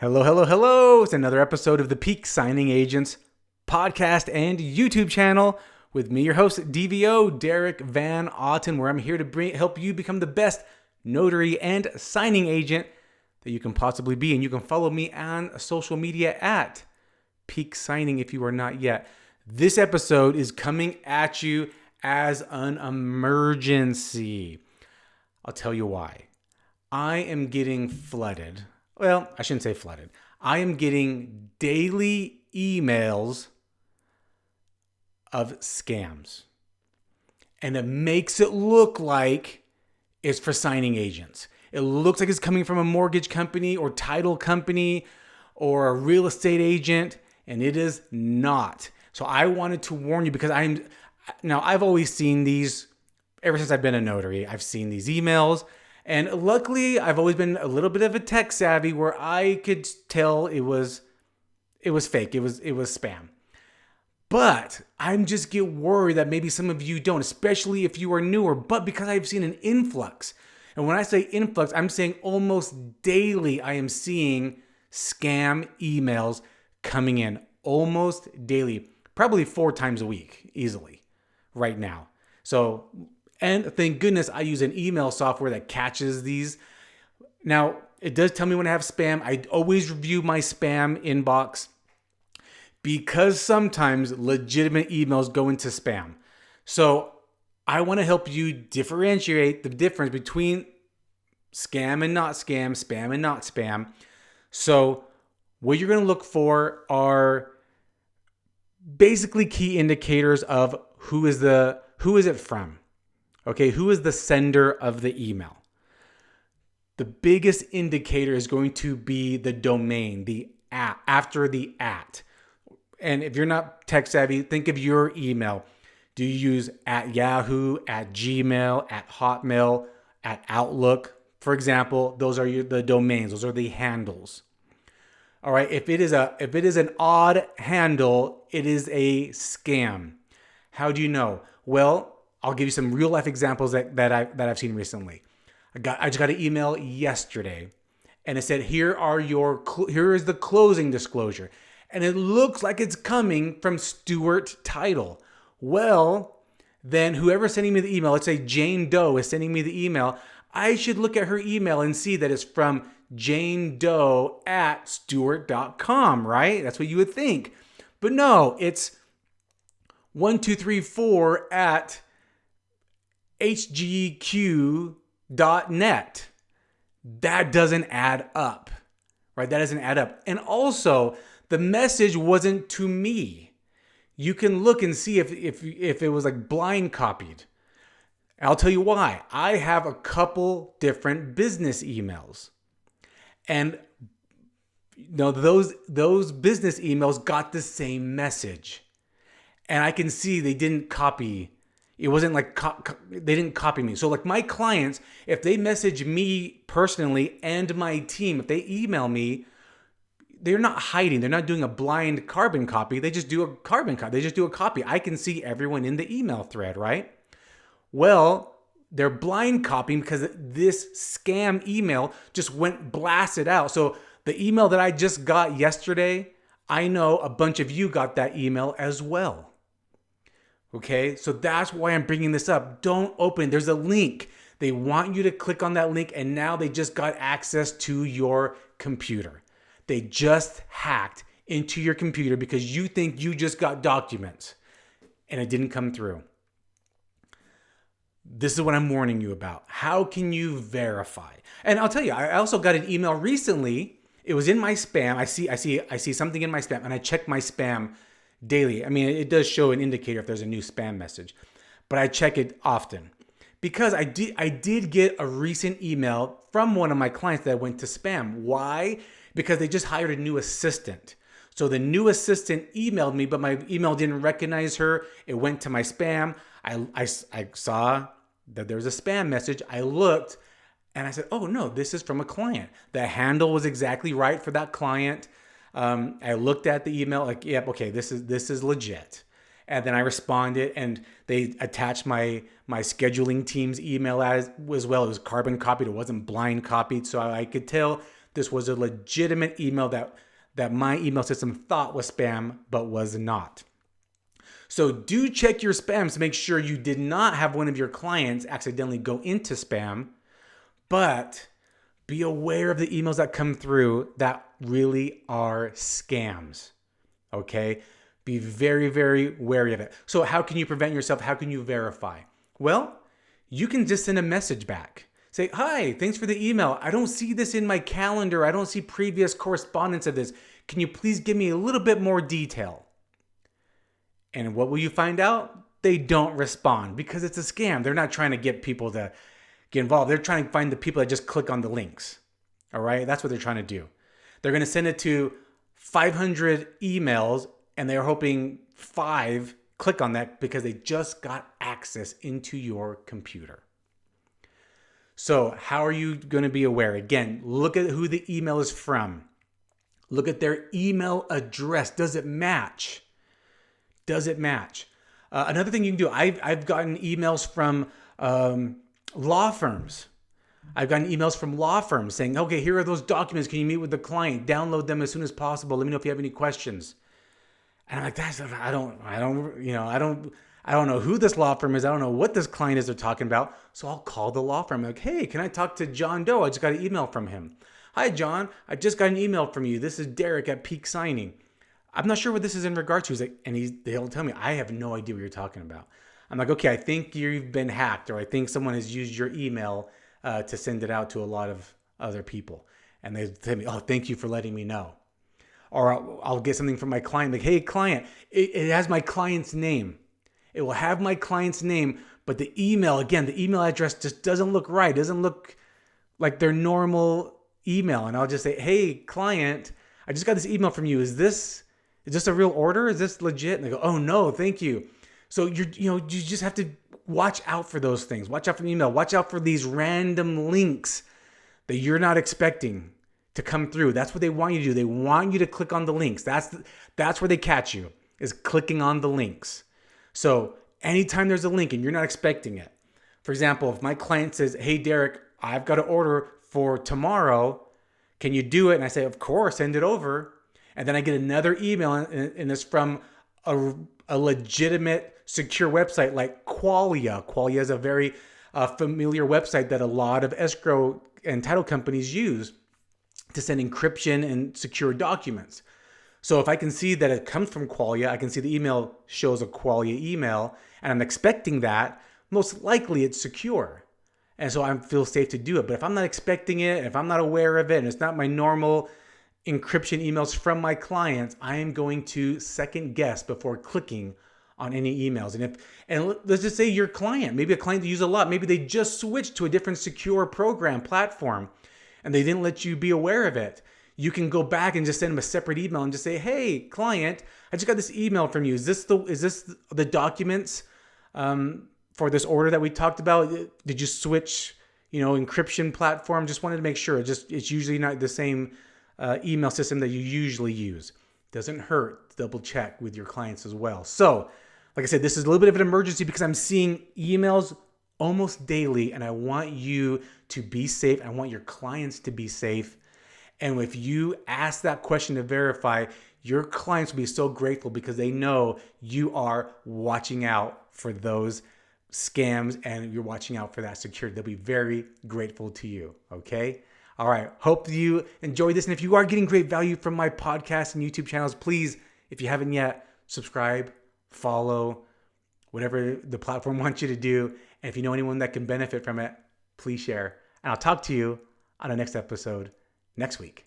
Hello, hello, hello. It's another episode of the Peak Signing Agents podcast and YouTube channel with me, your host, DVO, Derek Van Otten, where I'm here to help you become the best notary and signing agent that you can possibly be. And you can follow me on social media at Peak Signing if you are not yet. This episode is coming at you as an emergency. I'll tell you why. I am getting flooded. Well, I shouldn't say flooded. I am getting daily emails of scams. And it makes it look like it's for signing agents. It looks like it's coming from a mortgage company or title company or a real estate agent, and it is not. So I wanted to warn you because I've always seen these ever since I've been a notary. I've seen these emails. And luckily, I've always been a little bit of a tech savvy where I could tell it was fake. It was spam. But I'm just get worried that maybe some of you don't, especially if you are newer. But because I've seen an influx, and when I say influx, I'm saying almost daily I am seeing scam emails coming in almost daily, probably 4 times a week, easily, right now. So. And thank goodness I use an email software that catches these. Now, it does tell me when I have spam. I always review my spam inbox because sometimes legitimate emails go into spam. So I want to help you differentiate the difference between scam and not scam, spam and not spam. So what you're going to look for are basically key indicators of who is it from. Okay, who is the sender of the email? The biggest indicator is going to be the domain, the at, after the at. And if you're not tech savvy, think of your email. Do you use at Yahoo, at Gmail, at Hotmail, at Outlook? For example, those are the domains. Those are the handles. All right, if it is an odd handle, it is a scam. How do you know? Well, I'll give you some real life examples that I've seen recently. I just got an email yesterday, and it said, here is the closing disclosure, and it looks like it's coming from Stuart Title. Well, then whoever's sending me the email, let's say Jane Doe is sending me the email, I should look at her email and see that it's from Jane Doe at Stewart.com, right? That's what you would think, but no, it's 1234 at hgq.net. That doesn't add up, right? That doesn't add up. And also, the message wasn't to me. You can look and see if it was like blind copied. I'll tell you why. I have a couple different business emails. And those business emails got the same message. And I can see they didn't copy. It wasn't like they didn't copy me. So like my clients, if they message me personally and my team, if they email me, they're not hiding. They're not doing a blind carbon copy. They just do a carbon copy. They just do a copy. I can see everyone in the email thread, right? Well, they're blind copying because this scam email just went blasted out. So the email that I just got yesterday, I know a bunch of you got that email as well. Okay, so that's why I'm bringing this up. Don't open. There's a link. They want you to click on that link, and now they just got access to your computer. They just hacked into your computer because you think you just got documents, and it didn't come through. This is what I'm warning you about. How can you verify? And I'll tell you, I also got an email recently. It was in my spam. I see something in my spam, and I check my spam daily. I mean, it does show an indicator if there's a new spam message, but I check it often because I did get a recent email from one of my clients that went to spam. Why? Because they just hired a new assistant. So the new assistant emailed me, but my email didn't recognize her. It went to my spam. I saw that there was a spam message. I looked and I said, oh no, this is from a client. The handle was exactly right for that client. I looked at the email like, yep, okay, this is legit. And then I responded, and they attached my scheduling team's email as well. It was carbon copied. It wasn't blind copied. So I could tell This was a legitimate email that my email system thought was spam, but was not. So do check your spams to make sure you did not have one of your clients accidentally go into spam, but be aware of the emails that come through that really are scams, okay? Be very, very wary of it. So how can you prevent yourself? How can you verify? Well, you can just send a message back. Say, hi, thanks for the email. I don't see this in my calendar. I don't see previous correspondence of this. Can you please give me a little bit more detail? And what will you find out? They don't respond because it's a scam. They're not trying to get people to get involved. They're trying to find the people that just click on the links. All right? That's what they're trying to do. They're going to send it to 500 emails and they're hoping 5 click on that because they just got access into your computer. So how are you going to be aware? Again, look at who the email is from. Look at their email address. Does it match? Does it match? Another thing you can do, I've gotten emails from law firms. I've gotten emails from law firms saying, okay, here are those documents. Can you meet with the client? Download them as soon as possible. Let me know if you have any questions. And I'm like, I don't know who this law firm is. I don't know what this client is they're talking about. So I'll call the law firm. I'm like, hey, can I talk to John Doe? I just got an email from him. Hi, John. I just got an email from you. This is Derek at Peak Signing. I'm not sure what this is in regard to. He's like, they'll tell me, I have no idea what you're talking about. I'm like, okay, I think you've been hacked, or I think someone has used your email to send it out to a lot of other people. And they tell me, oh, thank you for letting me know. Or I'll get something from my client, like, hey, client, it has my client's name. It will have my client's name, but the email address just doesn't look right. It doesn't look like their normal email. And I'll just say, hey, client, I just got this email from you. Is this a real order? Is this legit? And they go, oh no, thank you. So you just have to watch out for those things. Watch out for the email. Watch out for these random links that you're not expecting to come through. That's what they want you to do. They want you to click on the links. That's where they catch you, is clicking on the links. So anytime there's a link and you're not expecting it, for example, if my client says, hey, Derek, I've got an order for tomorrow. Can you do it? And I say, of course, send it over. And then I get another email and it's from a legitimate secure website like Qualia. Qualia is a very familiar website that a lot of escrow and title companies use to send encryption and secure documents. So if I can see that it comes from Qualia, I can see the email shows a Qualia email, and I'm expecting that, most likely it's secure. And so I feel safe to do it. But if I'm not expecting it, if I'm not aware of it, and it's not my normal encryption emails from my clients, I am going to second guess before clicking on any emails. And let's just say your client, maybe a client that you use a lot, maybe they just switched to a different secure program platform and they didn't let you be aware of it. You can go back and just send them a separate email and just say, hey, client, I just got this email from you. Is this the documents for this order that we talked about? Did you switch, encryption platform? Just wanted to make sure. It's usually not the same email system that you usually use. Doesn't hurt to double check with your clients as well. So, like I said, this is a little bit of an emergency because I'm seeing emails almost daily and I want you to be safe. I want your clients to be safe. And if you ask that question to verify, your clients will be so grateful because they know you are watching out for those scams and you're watching out for that security. They'll be very grateful to you. Okay. All right. Hope you enjoyed this. And if you are getting great value from my podcast and YouTube channels, please, if you haven't yet, subscribe, follow, whatever the platform wants you to do. And if you know anyone that can benefit from it, please share. And I'll talk to you on the next episode next week.